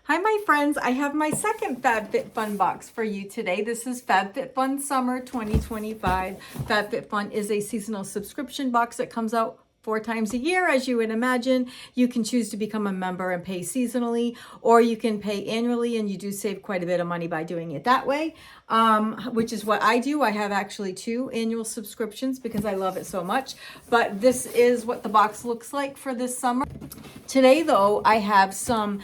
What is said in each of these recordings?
Hi, my friends. I have my second FabFitFun box for you today. This is FabFitFun Summer 2025. FabFitFun is a seasonal subscription box that comes out 4 times a year, as you would imagine. You can choose to become a member and pay seasonally, or you can pay annually, and you do save quite a bit of money by doing it that way, which is what I do. I have actually 2 annual subscriptions because I love it so much. But this is what the box looks like for this summer. Today, though, I have some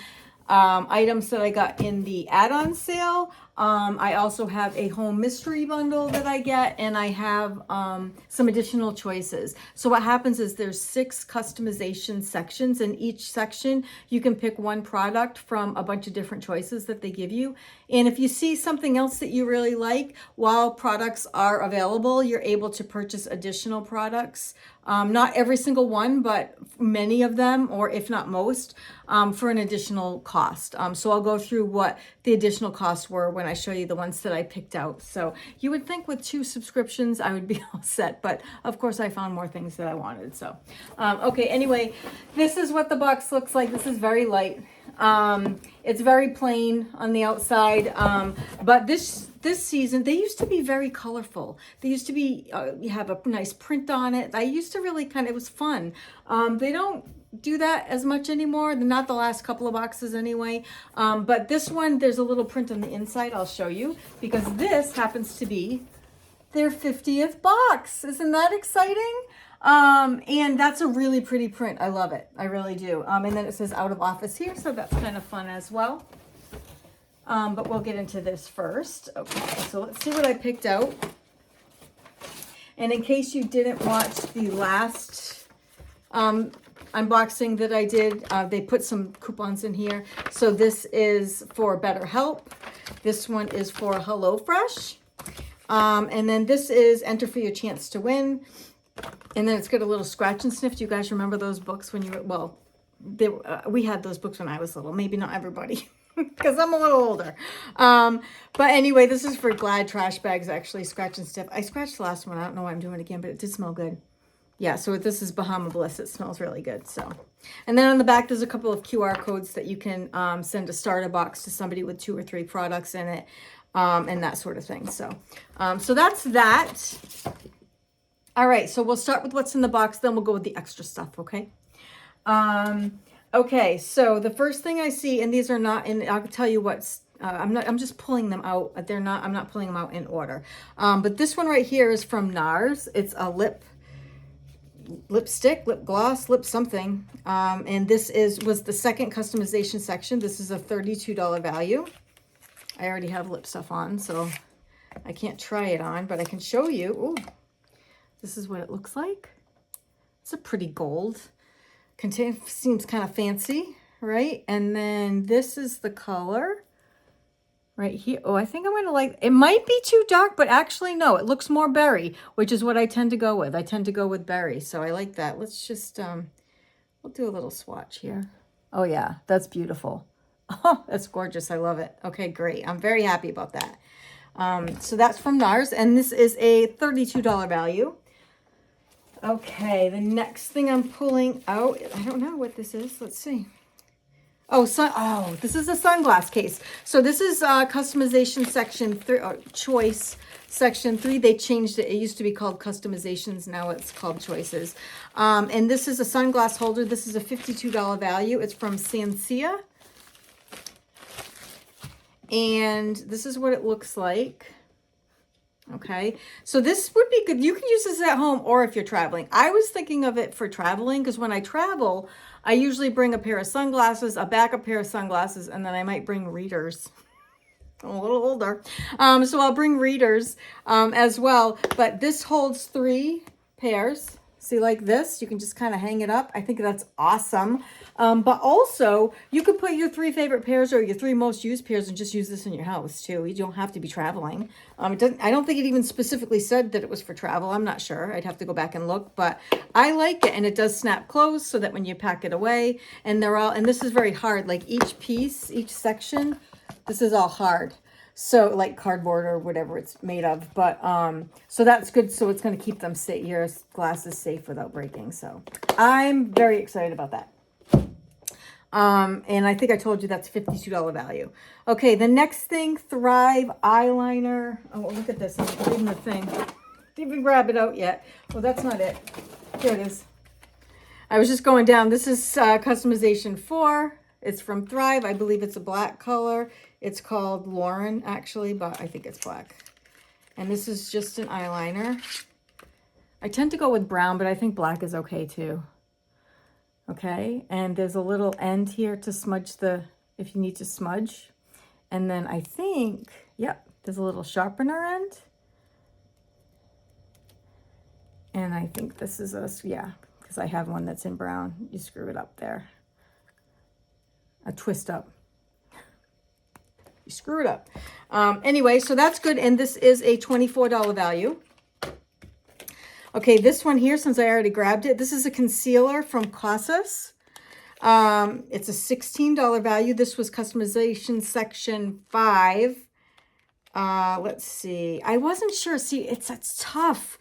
items that I got in the add-on sale. I also have a home mystery bundle that I get, and I have some additional choices. So what happens is there's 6 customization sections. In each section, you can pick one product from a bunch of different choices that they give you. And if you see something else that you really like, while products are available, you're able to purchase additional products. Not every single one, but many of them, or if not most, for an additional cost. So I'll go through what the additional costs were when I show you the ones that I picked out. So you would think with 2 subscriptions, I would be all set, but of course I found more things that I wanted. So, okay, anyway, this is what the box looks like. This is very light. It's very plain on the outside, but this season, they used to be very colorful. They used to be, you have a nice print on it. I used to really it was fun. They don't do that as much anymore. Not the last couple of boxes anyway. But this one, there's a little print on the inside. I'll show you, because this happens to be their 50th box. Isn't that exciting? And that's a really pretty print. I love it. I really do. And then it says out of office here, so that's kind of fun as well. But we'll get into this first. Okay, so let's see what I picked out. And in case you didn't watch the last unboxing that I did, they put some coupons in here. So this is for BetterHelp. This one is for HelloFresh. And then this is Enter for Your Chance to Win. And then it's got a little scratch and sniff. Do you guys remember those books when you were, well, we had those books when I was little. Maybe not everybody, because I'm a little older. But anyway, this is for Glad trash bags, actually, scratch and sniff. I scratched the last one. I don't know why I'm doing it again, but it did smell good. Yeah, so this is Bahama Bliss. It smells really good. So, and then on the back, there's a couple of QR codes that you can send a starter box to somebody with 2 or 3 products in it, and that sort of thing. So, so that's that. All right, so we'll start with what's in the box, then we'll go with the extra stuff, okay? Okay, so the first thing I see, and these are not in, I'll tell you what's, I'm just pulling them out. I'm not pulling them out in order. But this one right here is from NARS. It's a lipstick, lip gloss, lip something. And this was the second customization section. This is a $32 value. I already have lip stuff on, so I can't try it on, but I can show you. Ooh. This is what it looks like. It's a pretty gold. Seems kind of fancy, right? And then this is the color right here. Oh, I think I'm gonna like, it might be too dark, but actually no, it looks more berry, which is what I tend to go with. I tend to go with berry, so I like that. Let's just, we'll do a little swatch here. Oh yeah, that's beautiful. Oh, that's gorgeous. I love it. Okay, great. I'm very happy about that. So that's from NARS, and this is a $32 value. Okay, the next thing I'm pulling out, I don't know what this is. Let's see. Oh, this is a sunglass case. So this is customization section 3, or choice section 3. They changed it. It used to be called customizations. Now it's called choices. And this is a sunglass holder. This is a $52 value. It's from Sansia. And this is what it looks like. Okay, so this would be good. You can use this at home or if you're traveling. I was thinking of it for traveling because when I travel, I usually bring a pair of sunglasses, a backup pair of sunglasses, and then I might bring readers. I'm a little older. So I'll bring readers as well. But this holds 3 pairs. See, like this, you can just kind of hang it up. I think that's awesome. But also, you could put your 3 favorite pairs or your 3 most used pairs and just use this in your house too. You don't have to be traveling. I don't think it even specifically said that it was for travel. I'm not sure. I'd have to go back and look, but I like it, and it does snap closed so that when you pack it away, and this is very hard. Like each piece, each section, this is all hard. So like cardboard or whatever it's made of. But so that's good. So it's going to keep them your glasses safe without breaking. So I'm very excited about that. And I think I told you that's $52 value. Okay, the next thing, Thrive eyeliner. Oh, look at this. I'm reading the thing. Didn't even grab it out yet. Well, that's not it. Here it is. I was just going down. This is customization 4. It's from Thrive. I believe it's a black color. It's called Lauren, actually, but I think it's black. And this is just an eyeliner. I tend to go with brown, but I think black is okay too. Okay, and there's a little end here to smudge if you need to smudge. And then I think, yep, there's a little sharpener end. And I think this is yeah, because I have one that's in brown. You screw it up there. A twist up. You screw it up. Anyway, so that's good. And this is a $24 value. Okay, this one here, since I already grabbed it, this is a concealer from Casas. It's a $16 value. This was customization section 5. Let's see. I wasn't sure. See, it's tough.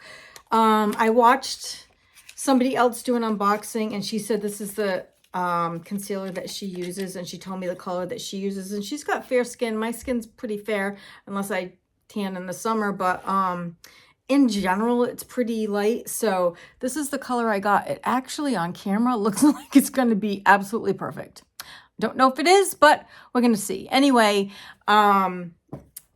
I watched somebody else do an unboxing, and she said this is the concealer that she uses, and she told me the color that she uses, and she's got fair skin. My skin's pretty fair unless I tan in the summer, but in general it's pretty light. So this is the color I got. It actually on camera looks like it's going to be absolutely perfect. Don't know if it is, but we're going to see. Anyway,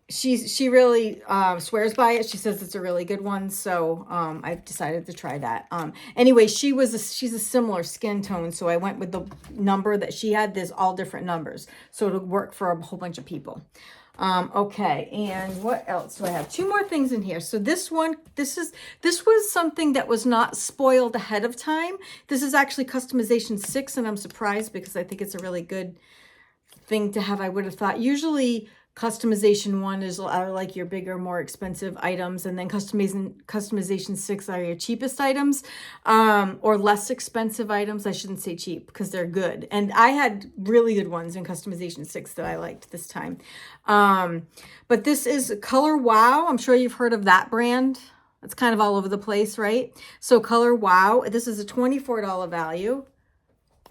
she really swears by it. She says it's a really good one, so I've decided to try that. Anyway, she's a similar skin tone, so I went with the number that she had. There's all different numbers, so it'll work for a whole bunch of people. Okay, and what else do I have? 2 more things in here. So this was something that was not spoiled ahead of time. This is actually customization 6, and I'm surprised because I think it's a really good thing to have. I would have thought usually customization 1 are like your bigger, more expensive items, and then customization 6 are your cheapest items, or less expensive items. I shouldn't say cheap because they're good. And I had really good ones in customization 6 that I liked this time. But this is Color Wow. I'm sure you've heard of that brand. It's kind of all over the place, right? So Color Wow, this is a $24 value.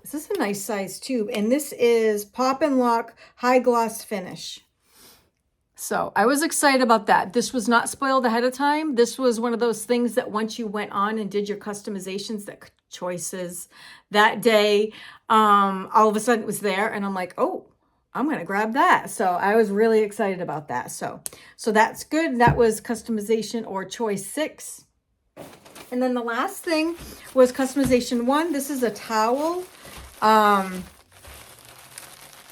This is a nice size tube, and this is Pop and Lock High Gloss Finish. So I was excited about that. This was not spoiled ahead of time. This was one of those things that once you went on and did your customizations, that choices that day, all of a sudden it was there, and I'm like, oh, I'm going to grab that. So I was really excited about that. So that's good. That was customization or choice 6. And then the last thing was customization 1. This is a towel.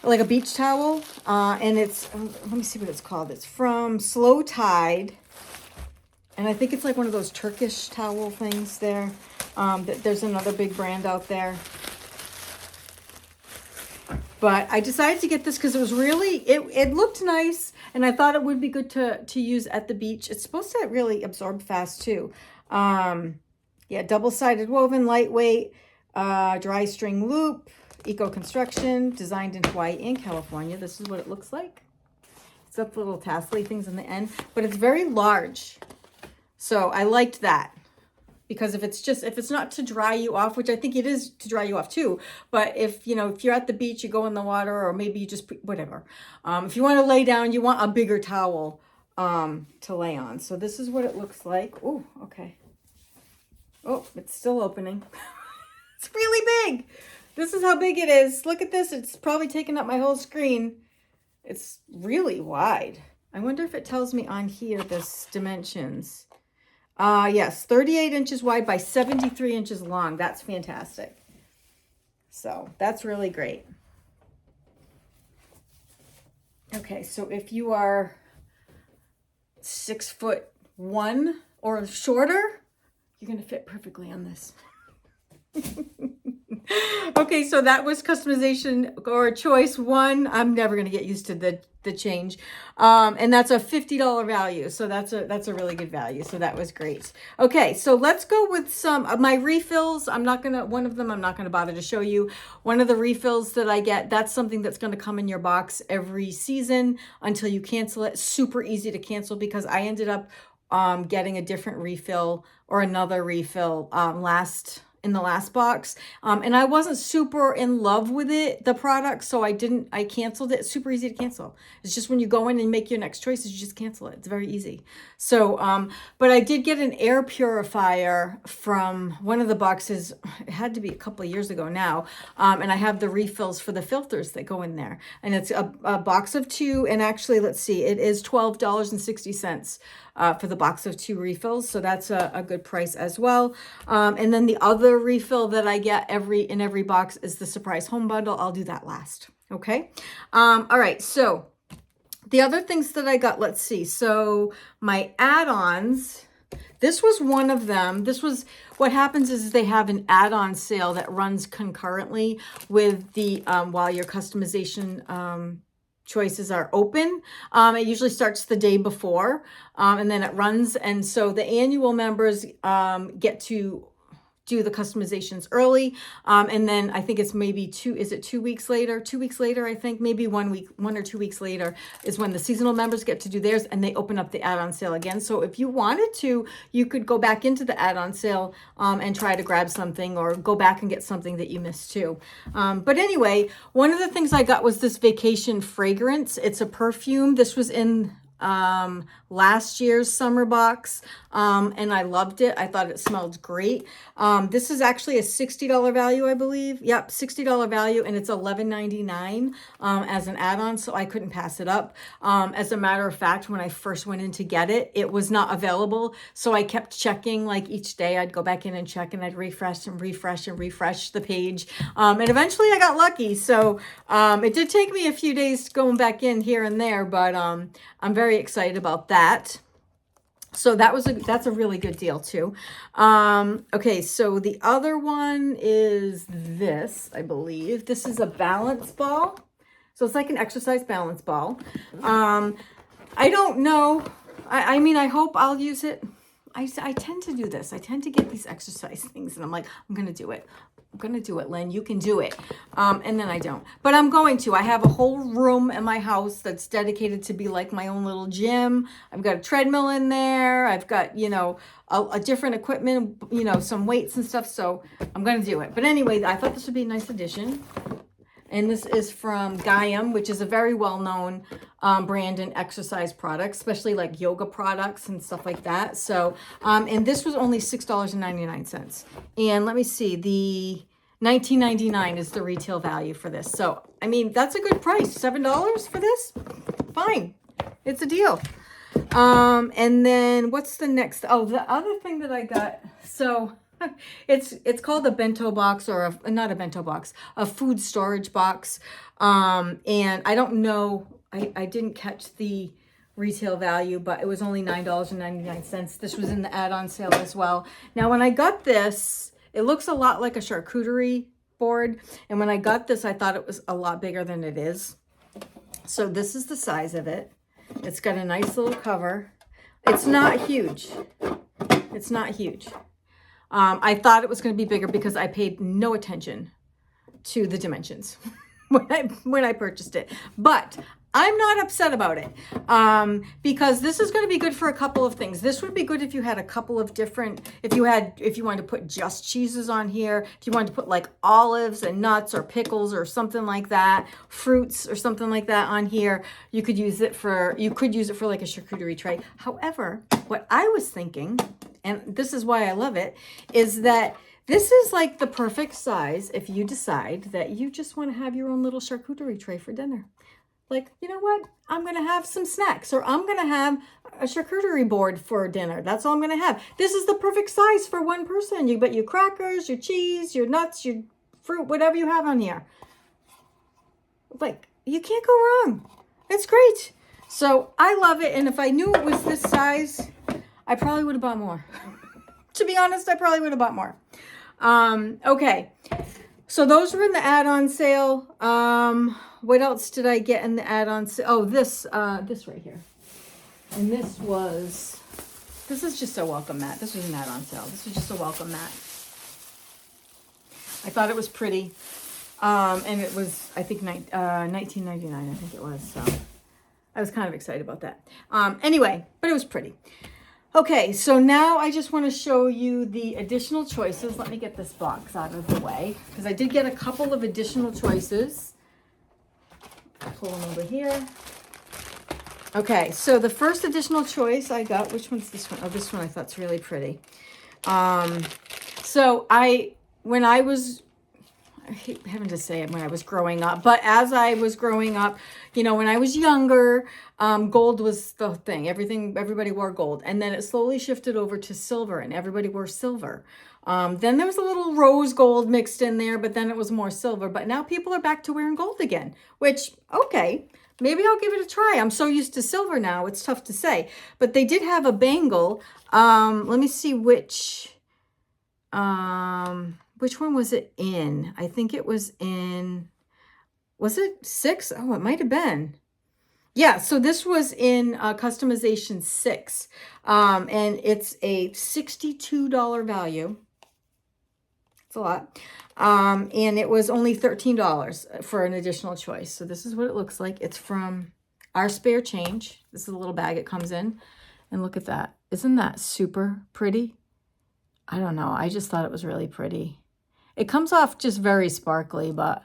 Like a beach towel, and it's, let me see what it's called. It's from Slow Tide, and I think it's like one of those Turkish towel things there. There's another big brand out there. But I decided to get this because it was really, it looked nice, and I thought it would be good to use at the beach. It's supposed to really absorb fast too. Yeah, double-sided woven, lightweight, dry string loop. Eco construction, designed in Hawaii and California. This is what it looks like. It's got the little tassely things in the end, but it's very large. So I liked that because if it's not to dry you off, which I think it is to dry you off too, but if you're at the beach, you go in the water, or maybe you just whatever. If you want to lay down, you want a bigger towel to lay on. So this is what it looks like. Oh, okay. Oh, it's still opening. It's really big. This is how big it is. Look at this. It's probably taking up my whole screen. It's really wide. I wonder if it tells me on here this dimensions. Yes, 38 inches wide by 73 inches long. That's fantastic. So that's really great. Okay, so if you are 6'1" or shorter, you're going to fit perfectly on this. Okay, so that was customization or choice 1. I'm never going to get used to the change. And that's a $50 value. So that's a really good value. So that was great. Okay, so let's go with some of my refills. One of them I'm not going to bother to show you. One of the refills that I get, that's something that's going to come in your box every season until you cancel it. Super easy to cancel because I ended up getting a different refill or another refill last in the last box. And I wasn't super in love with it, the product, so I canceled it. It's super easy to cancel. It's just when you go in and make your next choices, you just cancel it. It's very easy. So, but I did get an air purifier from one of the boxes. It had to be a couple of years ago now. And I have the refills for the filters that go in there. And it's a box of 2. And actually, let's see, it is $12.60 for the box of 2 refills. So that's a good price as well. And then the other refill that I get in every box is the surprise home bundle. I'll do that last. Okay. All right. So the other things that I got, let's see. So my add-ons, this was one of them. This was, what happens is they have an add-on sale that runs concurrently with the, while your customization, choices are open. It usually starts the day before, and then it runs. And so the annual members get to do the customizations early. And then I think it's maybe 2 weeks later? 2 weeks later, I think, maybe 1 or 2 weeks later is when the seasonal members get to do theirs, and they open up the add-on sale again. So if you wanted to, you could go back into the add-on sale and try to grab something, or go back and get something that you missed too. But anyway, one of the things I got was this vacation fragrance. It's a perfume. This was in last year's summer box, and I loved it. I thought it smelled great. This is actually a $60 value, I believe. Yep, $60 value, and it's $11.99 as an add-on, so I couldn't pass it up. As a matter of fact, when I first went in to get it, it was not available, so I kept checking. Like each day I'd go back in and check, and I'd refresh the page, and eventually I got lucky. So it did take me a few days going back in here and there, but I'm very excited about that. So that's a really good deal too. Okay, so the other one is this, I believe. This is a balance ball. So it's like an exercise balance ball. I don't know. I mean, I hope I'll use it. I tend to do this. I tend to get these exercise things, and I'm like, I'm going to do it. I'm going to do it, Lynn. You can do it. And then I don't. But I'm going to. I have a whole room in my house that's dedicated to be like my own little gym. I've got a treadmill in there. I've got, a different equipment, some weights and stuff. So I'm going to do it. But anyway, I thought this would be a nice addition. And this is from Gaiam, which is a very well-known brand in exercise products, especially like yoga products and stuff like that. So, and this was only $6.99. And let me see, the $19.99 is the retail value for this. So, I mean, that's a good price. $7 for this? Fine. It's a deal. And then what's the next? Oh, the other thing that I got. So it's called a bento box, or not a bento box, a food storage box. And I don't know, I didn't catch the retail value, but it was only $9.99. This was in the add-on sale as well. Now, when I got this, it looks a lot like a charcuterie board. And when I got this, I thought it was a lot bigger than it is. So this is the size of it. It's got a nice little cover. It's not huge. It's not huge. I thought it was going to be bigger because I paid no attention to the dimensions when I purchased it. But I'm not upset about it because this is going to be good for a couple of things. This would be good if you had a couple of different, if you wanted to put just cheeses on here, if you wanted to put like olives and nuts or pickles or something like that, fruits or something like that on here, you could use it for like a charcuterie tray. However, what I was thinking, and this is why I love it, is that this is like the perfect size if you decide that you just want to have your own little charcuterie tray for dinner. Like, you know what? I'm going to have some snacks, or I'm going to have a charcuterie board for dinner. That's all I'm going to have. This is the perfect size for one person. You put your crackers, your cheese, your nuts, your fruit, whatever you have on here. Like, you can't go wrong. It's great. So I love it. And if I knew it was this size, I probably would have bought more. To be honest, I probably would have bought more. Okay. So those were in the add-on sale. What else did I get in the add-on sale? Oh, this right here. And this is just a welcome mat. This was an add-on sale. This was just a welcome mat. I thought it was pretty. And it was, I think, $19.99, I think it was. So I was kind of excited about that. Anyway, but it was pretty. Okay, so now I just want to show you the additional choices. Let me get this box out of the way because I did get a couple of additional choices. I'll pull them over here. Okay, so the first additional choice I got, which one's this one? Oh, this one I thought's really pretty. So when I hate having to say it when I was growing up, but as I was growing up, you know, when I was younger, gold was the thing. Everybody wore gold. And then it slowly shifted over to silver and everybody wore silver. Then there was a little rose gold mixed in there, but then it was more silver. But now people are back to wearing gold again, which, okay, maybe I'll give it a try. I'm so used to silver now, it's tough to say. But they did have a bangle. Let me see which one was it in? I think it was in, was it 6? Oh, it might have been. Yeah, so this was in customization 6. And it's a $62 value. It's a lot. And it was only $13 for an additional choice. So this is what it looks like. It's from Our Spare Change. This is a little bag it comes in. And look at that. Isn't that super pretty? I don't know. I just thought it was really pretty. It comes off just very sparkly, but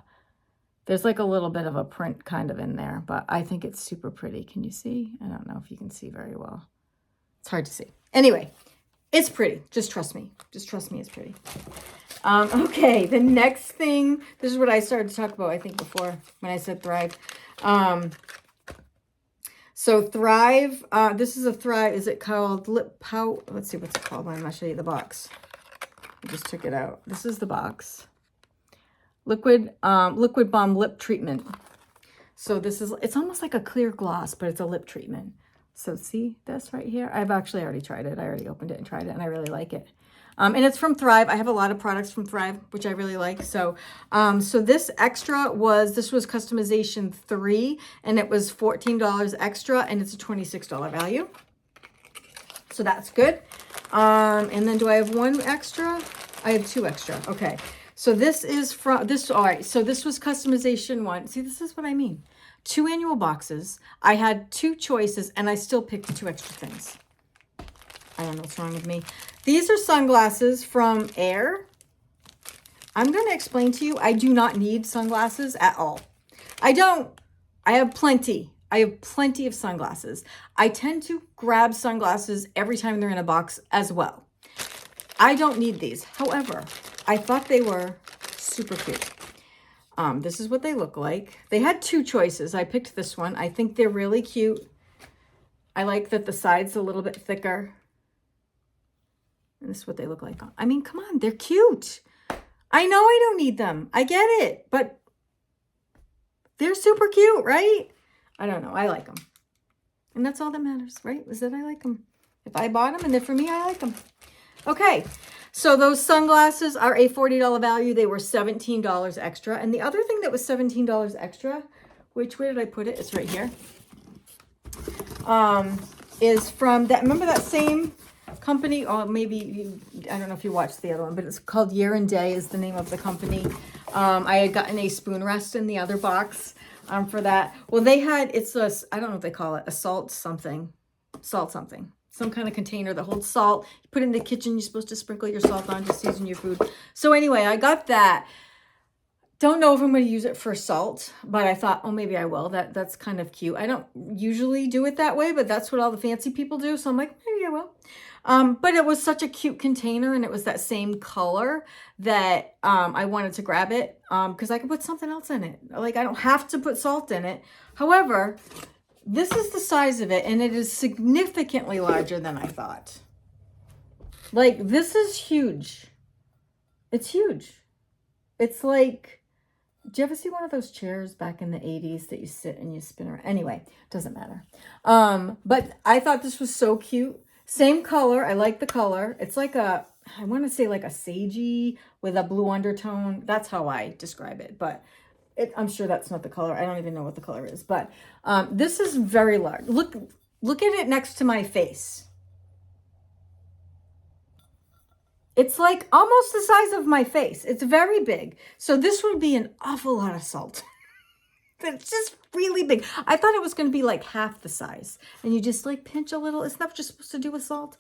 there's like a little bit of a print kind of in there. But I think it's super pretty. Can you see? I don't know if you can see very well. It's hard to see. Anyway, it's pretty. Just trust me. Just trust me, it's pretty. Okay, the next thing, this is what I started to talk about, I think, before when I said Thrive. So Thrive, this is a Thrive, is it called Lip Pout? Let's see what's it called. I'm going to show you the box. I just took it out. This is the box. Liquid Balm Lip Treatment. So this is, it's almost like a clear gloss, but it's a lip treatment. So see this right here? I've actually already tried it. I already opened it and tried it, and I really like it. And it's from Thrive. I have a lot of products from Thrive, which I really like. So, so this extra was, this was customization 3, and it was $14 extra, and it's a $26 value. So that's good. And then do I have one extra? I have 2 extra. Okay. So this is from this. All right. So this was customization 1. See, this is what I mean. 2 annual boxes. I had 2 choices, and I still picked 2 extra things. I don't know what's wrong with me. These are sunglasses from Air. I'm going to explain to you, I do not need sunglasses at all. I don't. I have plenty. I have plenty of sunglasses. I tend to grab sunglasses every time they're in a box as well. I don't need these. However, I thought they were super cute. This is what they look like. They had 2 choices. I picked this one. I think they're really cute. I like that the side's a little bit thicker. And this is what they look like. I mean, come on, they're cute. I know I don't need them. I get it, but they're super cute, right? I don't know. I like them. And that's all that matters, right? Is that I like them. If I bought them and they're for me, I like them. Okay. So those sunglasses are a $40 value. They were $17 extra. And the other thing that was $17 extra, which, where did I put it? It's right here. Is from that, remember that same company, or maybe, I don't know if you watched the other one, but it's called Year and Day is the name of the company. I had gotten a spoon rest in the other box for that. Well, they had, it's a, I don't know what they call it, a salt something, some kind of container that holds salt. You put it in the kitchen, you're supposed to sprinkle your salt on to season your food. So anyway, I got that. Don't know if I'm going to use it for salt, but I thought, oh, maybe I will. That's kind of cute. I don't usually do it that way, but that's what all the fancy people do. So I'm like, maybe I will. But it was such a cute container, and it was that same color that I wanted to grab it because I could put something else in it. Like, I don't have to put salt in it. However, this is the size of it, and it is significantly larger than I thought. Like, this is huge. It's huge. It's like, do you ever see one of those chairs back in the 80s that you sit and you spin around? Anyway, doesn't matter. But I thought this was so cute. Same color. I like the color. It's like a, I want to say like a sagey with a blue undertone. That's how I describe it. But I'm sure that's not the color. I don't even know what the color is. But this is very large. Look at it next to my face. It's like almost the size of my face. It's very big. So this would be an awful lot of salt. It's just really big. I thought it was going to be like half the size. And you just like pinch a little. Isn't that what you're supposed to do with salt?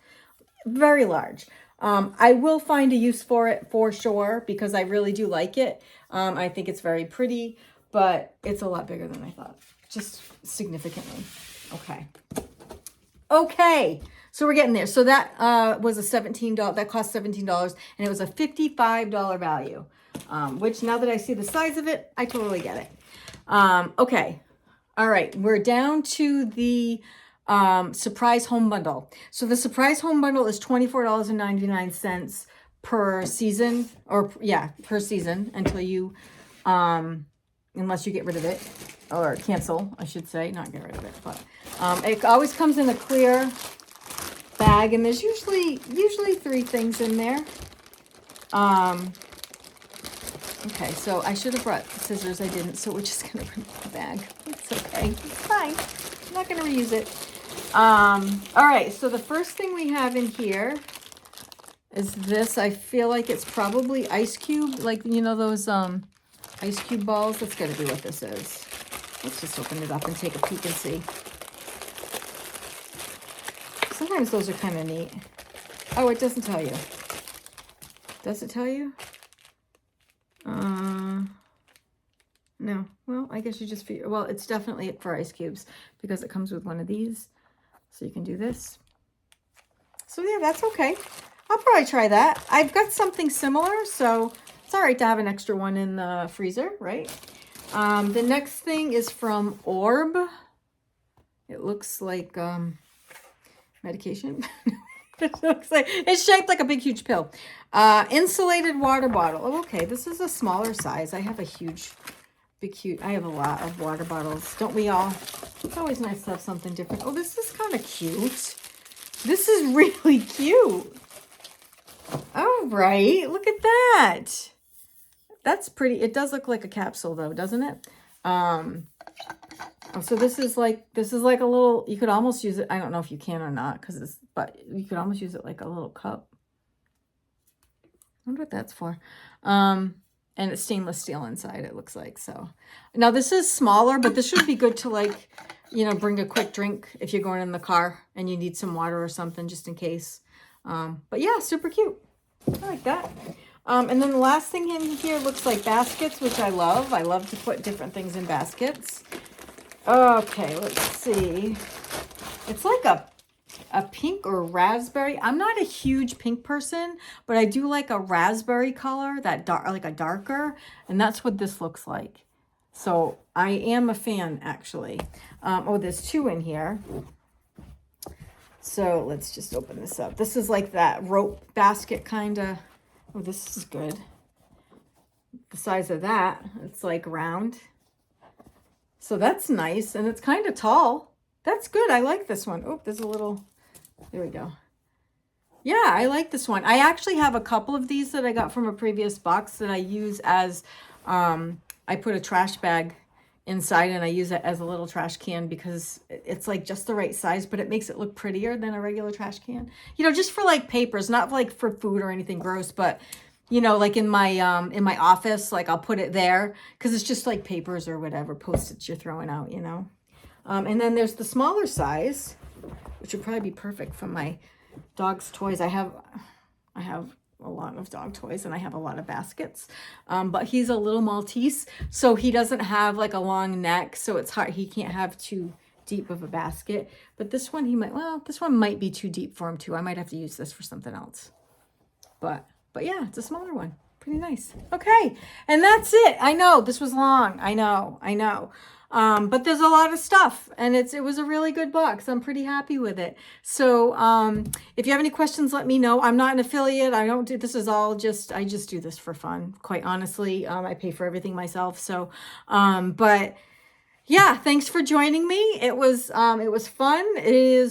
very large. I will find a use for it for sure because I really do like it. I think it's very pretty, but it's a lot bigger than I thought, just significantly. Okay. Okay. So we're getting there. So that was a $17, that cost $17, and it was a $55 value, which now that I see the size of it, I totally get it. Okay. All right. We're down to the surprise home bundle. So the surprise home bundle is $24.99 per season, or yeah, per season until you, unless you get rid of it or cancel, I should say, not get rid of it, but it always comes in a clear bag, and there's usually 3 things in there. Okay, so I should have brought scissors. I didn't, so we're just gonna remove the bag. It's okay, it's fine. I'm not gonna reuse it. All right, so the first thing we have in here is this. I feel like it's probably ice cube, like, you know, those ice cube balls. That's gotta be what this is. Let's just open it up and take a peek and see. Sometimes those are kind of neat. Oh, it doesn't tell you. Does it tell you? No. Well, I guess you just figure, well, it's definitely for ice cubes because it comes with one of these. So you can do this. So yeah, that's okay. I'll probably try that. I've got something similar, so it's all right to have an extra one in the freezer, right? The next thing is from Orb. It looks like medication. It looks like it's shaped like a big huge pill. Insulated water bottle. Oh, okay, this is a smaller size. I have a I have a lot of water bottles, don't we all? It's always nice to have something different. Oh, this is kind of cute. This is really cute. All right, look at that. That's pretty. It does look like a capsule though, doesn't it? So this is like a little, you could almost use it. I don't know if you can or not, but you could almost use it like a little cup. I wonder what that's for. And it's stainless steel inside, it looks like. So now this is smaller, but this should be good to, like, you know, bring a quick drink if you're going in the car and you need some water or something just in case. But yeah, super cute. I like that. And then the last thing in here looks like baskets, which I love. I love to put different things in baskets. Okay, let's see. It's like a pink or raspberry. I'm not a huge pink person, but I do like a raspberry color, that dark, like a darker, and that's what this looks like. So I am a fan, actually. Oh, there's 2 in here. So let's just open this up. This is like that rope basket kind of. Oh, this is good. The size of that, it's like round. So that's nice, and it's kind of tall. That's good. I like this one. Oh, there's a little, there we go. Yeah, I like this one. I actually have a couple of these that I got from a previous box that I use as, I put a trash bag inside and I use it as a little trash can because it's like just the right size, but it makes it look prettier than a regular trash can. You know, just for like papers, not like for food or anything gross, but you know, like in my office, like I'll put it there because it's just like papers or whatever, Post-its you're throwing out, you know. And then there's the smaller size, which would probably be perfect for my dog's toys. I have a lot of dog toys and I have a lot of baskets, but he's a little Maltese, so he doesn't have like a long neck, so it's hard. He can't have too deep of a basket, but this one this one might be too deep for him too. I might have to use this for something else, but yeah, it's a smaller one. Pretty nice. Okay, and that's it. I know this was long. I know. But there's a lot of stuff, and it was a really good box. I'm pretty happy with it. So if you have any questions, let me know. I'm not an affiliate. I don't do this. Is all just I just do this for fun. Quite honestly, I pay for everything myself. So, but yeah, thanks for joining me. It was fun.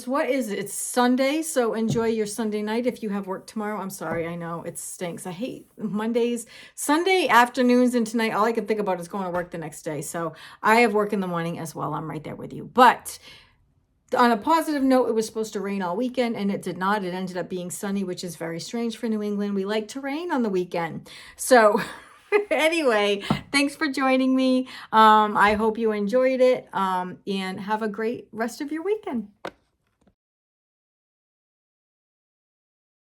What is it? It's Sunday, so enjoy your Sunday night. If you have work tomorrow, I'm sorry. I know it stinks. I hate Mondays, Sunday afternoons, and tonight. All I can think about is going to work the next day. So I have work in the morning as well. I'm right there with you. But on a positive note, it was supposed to rain all weekend, and it did not. It ended up being sunny, which is very strange for New England. We like to rain on the weekend. So anyway, thanks for joining me. I hope you enjoyed it, and have a great rest of your weekend.